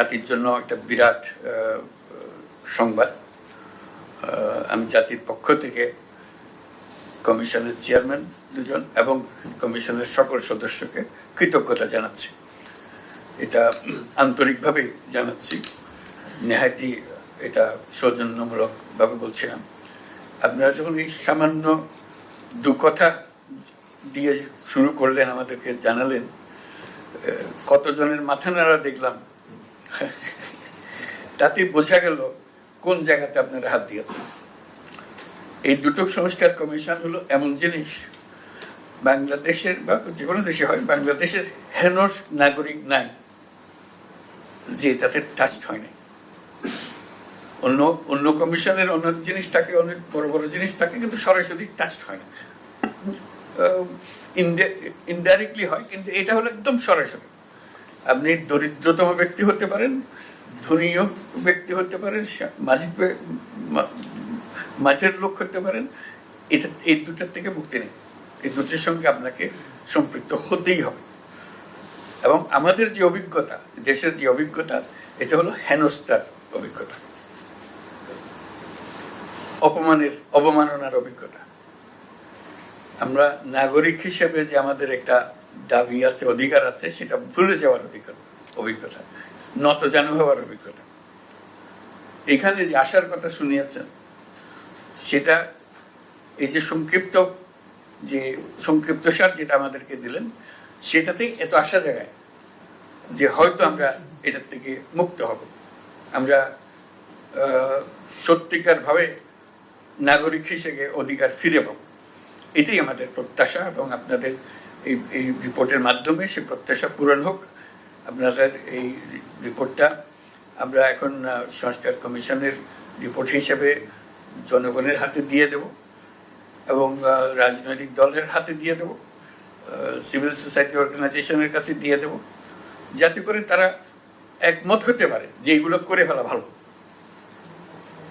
জাতির জন্য একটা বিরাট সংবাদ। আমি জাতির পক্ষ থেকে কমিশনের চেয়ারম্যান দুজন এবং কমিশনের সকল সদস্যকে কৃতজ্ঞতা জানাচ্ছি। এটা আন্তরিকভাবে জানাচ্ছি, নেহাতি এটা সৌজন্যমূলকভাবে বলছিলাম। আপনারা যখন এই সামান্য দু কথা দিয়ে শুরু করলেন, আমাদেরকে জানালেন, কতজনের মাথা নাড়া দেখলাম, তাতে বোঝা গেল কোন জায়গাতে আপনারা হাত দিয়েছেন। এই দুটো সংস্কার কমিশন হলো এমন জিনিস, বাংলাদেশের বা যে কোনো দেশে হয়, বাংলাদেশের হেনস নাগরিক নাই যে তাদের টাচ হয় না। অন্য অন্য কমিশনের অনেক জিনিস থাকে, অনেক বড় বড় জিনিস থাকে, কিন্তু সরাসরি টাচ হয় না, ইনডাইরেক্টলি হয়। কিন্তু এটা হলো একদম সরাসরি। আপনি দরিদ্রতম ব্যক্তি হতে পারেন, ধনীয় ব্যক্তি হতে পারেন, মাঝের লোক হতে পারেন, এটা এই দুটার থেকে মুক্তি নেই। এই দুটোর সঙ্গে আপনাকে সম্পৃক্ত হতেই হবে। এবং আমাদের যে অভিজ্ঞতা, দেশের যে অভিজ্ঞতা, এটা হলো হেনস্থার অভিজ্ঞতা, অবমাননার অভিজ্ঞতা। আমরা নাগরিক হিসেবে যে আমাদের একটা দাবি আছে, অধিকার আছে, সেটা ভুলে যাওয়ার অভিজ্ঞতা, নতজানু হওয়ার অভিজ্ঞতা। এখানে যে আসার কথা শুনিয়েছেন, সেটা এই যে সংক্ষিপ্ত সার যেটা আমাদেরকে দিলেন, সেটাতেই এত আশা জায়গায় যে হয়তো আমরা এটার থেকে মুক্ত হব, আমরা সত্যিকার ভাবে নাগরিক হিসেবে অধিকার ফিরে পাব। এটাই আমাদের প্রত্যাশা, এবং আপনাদের এই রিপোর্টের মাধ্যমে সে প্রত্যাশা পূরণ হোক। আপনাদের এই রিপোর্টটা আমরা এখন সংস্কার কমিশনের রিপোর্ট হিসেবে জনগণের হাতে দিয়ে দেব, এবং রাজনৈতিক দলের হাতে দিয়ে দেব, সিভিল সোসাইটি অর্গানাইজেশনের কাছে দিয়ে দেব, যাতে করে তারা একমত হতে পারে যে এগুলো করে ফেলা ভালো।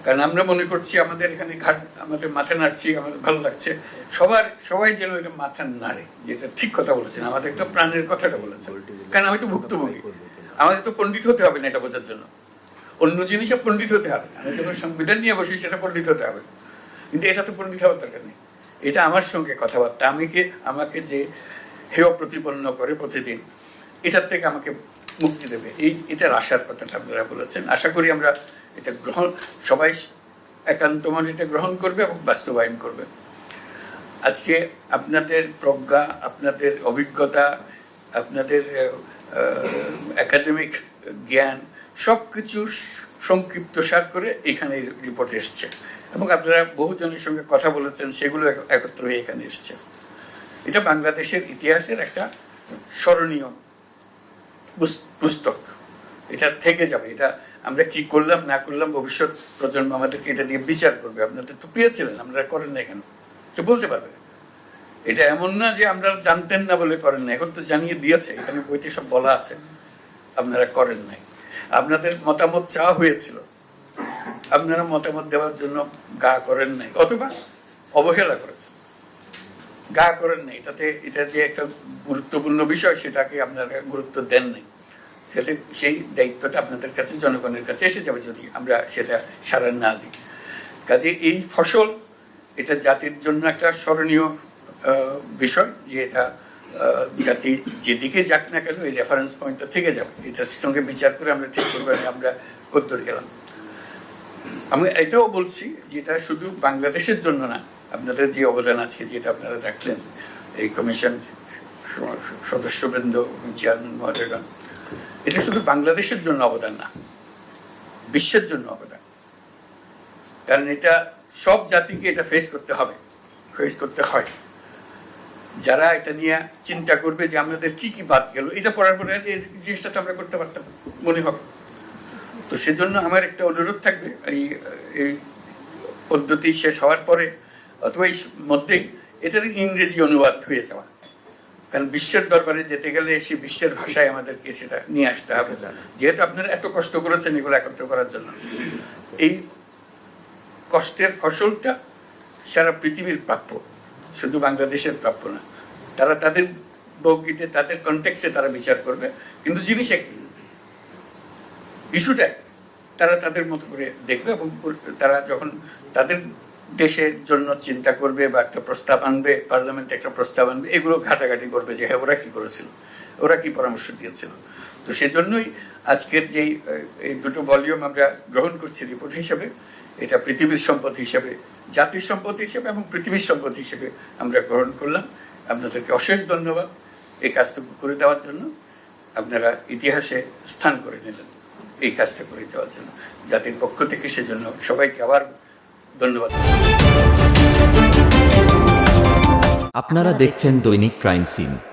কারণ আমরা মনে করছি আমাদের এখানে আমাদের মাথা নাড়ছি, আমাদের ভালো লাগছে, সবাই যেন এটা মাথা নাড়ে, যেটা ঠিক কথা বলেছেন। আমাদের তো প্রাণের কথাটা বলেছেন, কারণ আমি তো ভুক্তভোগী, আমাদের তো পণ্ডিত হতে হবে না এটা বোঝার জন্য। অন্য জিনিসে পণ্ডিত হতে হবে, আমি যখন সংবিধান নিয়ে বসি সেটা পণ্ডিত হতে হবে, কিন্তু এটা তো পণ্ডিত হওয়ার দরকার নেই। এটা আমার সঙ্গে কথাবার্তা, আমাকে যে হেয় প্রতিপন্ন করে প্রতিদিন, এটার থেকে আমাকে মুক্তি দেবে, এটার আশার কথাটা আপনারা বলেছেন। আশা করি আমরা এটা সবাই একান্ত মনে এটা গ্রহণ করবে এবং বাস্তবায়ন করবে। আজকে আপনাদের প্রজ্ঞা, আপনাদের অভিজ্ঞতা, আপনাদের একাডেমিক জ্ঞান সবকিছু সংক্ষিপ্ত সার করে এখানে রিপোর্ট এসছে, এবং আপনারা বহুজনের সঙ্গে কথা বলেছেন, সেগুলো একত্র হয়ে এখানে এসছে। এটা বাংলাদেশের ইতিহাসের একটা স্মরণীয় পুস্তক, এটা থেকে যাবে। এটা আমরা কি করলাম না করলাম, ভবিষ্যৎ প্রজন্ম আমাদেরকে এটা দিয়ে বিচার করবে। আপনাদের তো পেয়েছিলেন, আপনারা করেন না কেন, তো বলতে পারবে। এটা এমন না যে আমরা জানতেন না বলে করেন না, এখন তো জানিয়ে দিয়েছে, এখানে বইতে সব বলা আছে, আপনারা করেন নাই। আপনাদের মতামত চাওয়া হয়েছিল, আপনারা মতামত দেওয়ার জন্য গা করেন নাই, অথবা অবহেলা করেছেন, গা করেন নাই। এটা যে একটা গুরুত্বপূর্ণ বিষয়, সেটাকে আপনারা গুরুত্ব দেন নাই। সেই দায়িত্বটা আপনাদের কাছে, জনগণের কাছে এসে যাবে যদি আমরা সেটা সাড়া না দিই। কাজে এই ফসল, এটা জাতির জন্য একটা স্মরণীয় বিষয়, যে এটা জাতি যেদিকে যাক না কেন এই রেফারেন্স পয়েন্টটা থেকে যাবে। এটার সঙ্গে বিচার করে আমরা ঠিক করবো আমরা কদ্দূর গেলাম। আমি এটাও বলছি যে এটা শুধু বাংলাদেশের জন্য না, আপনাদের যে অবদান আছে, যেটা আপনারা রাখলেন, এই কমিশন সদস্যবৃন্দ, চেয়ারম্যান মহোদয়গণ, এটা শুধু বাংলাদেশের জন্য অবদান না, বিশ্বের জন্য অবদান। কারণ এটা সব জাতিকে এটা ফেস করতে হয়। যারা এটা নিয়ে চিন্তা করবে যে আমাদের কি কি বাদ গেল, এটা পড়ার পরে এই জিনিসটা তো আমরা করতে পারতাম মনে হবে। তো সেজন্য আমার একটা অনুরোধ থাকবে, এই পদ্ধতি শেষ হওয়ার পরে অথবা এই মধ্যেই এটার ইংরেজি অনুবাদ হয়ে যাওয়া। কারণ বিশ্বের দরবারে যেতে গেলে সে বিশ্বের ভাষায় আমাদেরকে সেটা নিয়ে আসতে হবে, যেহেতু আপনারা এত কষ্ট করেছেন এগুলো একত্র করার জন্য। এই কষ্টের ফসলটা সারা পৃথিবীর প্রাপ্য, শুধু বাংলাদেশের প্রাপ্য না। তারা তাদের বগিতে, তাদের কনটেক্সে তারা বিচার করবে, কিন্তু জিনিস একই। ইস্যুটা তারা তাদের মতো করে দেখবে, এবং তারা যখন তাদের দেশের জন্য চিন্তা করবে বা একটা প্রস্তাব আনবে, পার্লামেন্টে একটা প্রস্তাব আনবে, এগুলো ঘাটাঘাটি করবে যে হ্যাঁ ওরা কি করেছিল, ওরা কি পরামর্শ দিয়েছিল। তো সেজন্যই আজকের যেই এই দুটো ভলিউম আমরা গ্রহণ করছি রিপোর্ট হিসেবে, এটা পৃথিবীর সম্পদ হিসেবে, জাতির সম্পদ হিসেবে এবং পৃথিবীর সম্পদ হিসেবে আমরা গ্রহণ করলাম। আপনাদেরকে অশেষ ধন্যবাদ এই কাজটুকু করে দেওয়ার জন্য। আপনারা ইতিহাসে স্থান করে নিলেন এই কাজটা করে দেওয়ার জন্য, জাতির পক্ষ থেকে সেজন্য সবাইকে আবার ধন্যবাদ। আপনারা দেখছেন দৈনিক ক্রাইম সিন।